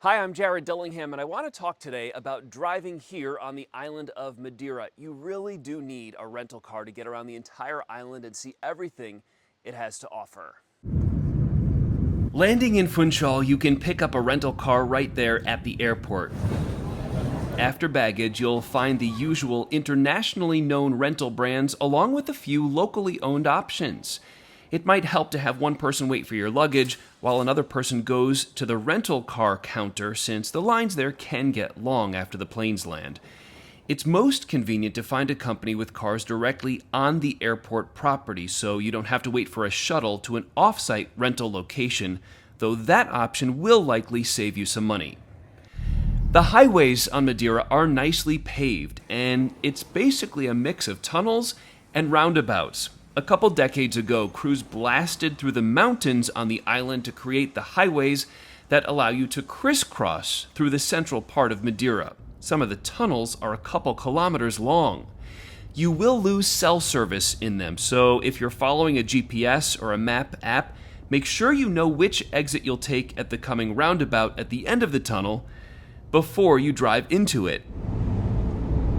Hi, I'm Jared Dillingham, and I want to talk today about driving here on the island of Madeira. You really do need a rental car to get around the entire island and see everything it has to offer. Landing in Funchal, you can pick up a rental car right there at the airport. After baggage, you'll find the usual internationally known rental brands along with a few locally owned options. It might help to have one person wait for your luggage while another person goes to the rental car counter, since the lines there can get long after the planes land. It's most convenient to find a company with cars directly on the airport property, so you don't have to wait for a shuttle to an off-site rental location, though that option will likely save you some money. The highways on Madeira are nicely paved, and it's basically a mix of tunnels and roundabouts. A couple decades ago, crews blasted through the mountains on the island to create the highways that allow you to crisscross through the central part of Madeira. Some of the tunnels are a couple kilometers long. You will lose cell service in them, so if you're following a GPS or a map app, make sure you know which exit you'll take at the coming roundabout at the end of the tunnel before you drive into it.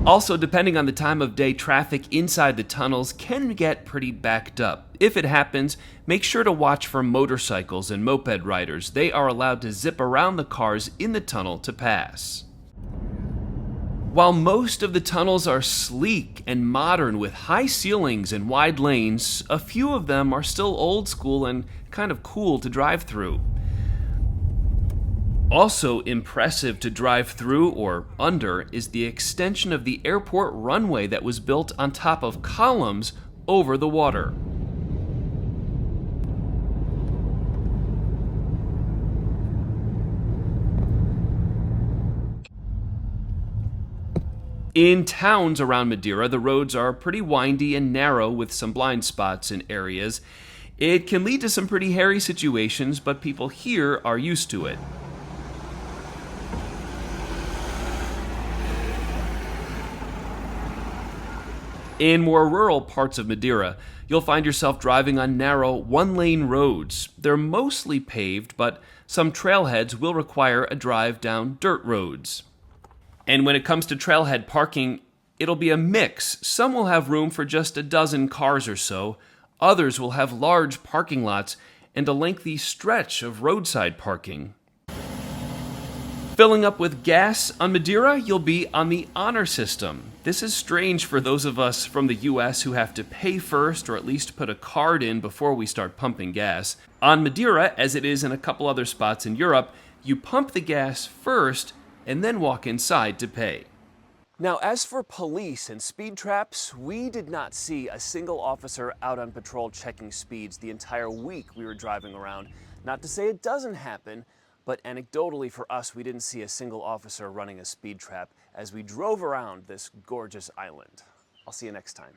Also, depending on the time of day, traffic inside the tunnels can get pretty backed up. If it happens, make sure to watch for motorcycles and moped riders. They are allowed to zip around the cars in the tunnel to pass. While most of the tunnels are sleek and modern with high ceilings and wide lanes, a few of them are still old school and kind of cool to drive through. Also impressive to drive through or under is the extension of the airport runway that was built on top of columns over the water. In towns around Madeira, the roads are pretty windy and narrow with some blind spots in areas. It can lead to some pretty hairy situations, but people here are used to it. In more rural parts of Madeira, you'll find yourself driving on narrow, one-lane roads. They're mostly paved, but some trailheads will require a drive down dirt roads. And when it comes to trailhead parking, it'll be a mix. Some will have room for just a dozen cars or so. Others will have large parking lots and a lengthy stretch of roadside parking. Filling up with gas on Madeira, you'll be on the honor system. This is strange for those of us from the US who have to pay first or at least put a card in before we start pumping gas. On Madeira, as it is in a couple other spots in Europe, you pump the gas first and then walk inside to pay. Now, as for police and speed traps, we did not see a single officer out on patrol checking speeds the entire week we were driving around. Not to say it doesn't happen, but anecdotally for us, we didn't see a single officer running a speed trap as we drove around this gorgeous island. I'll see you next time.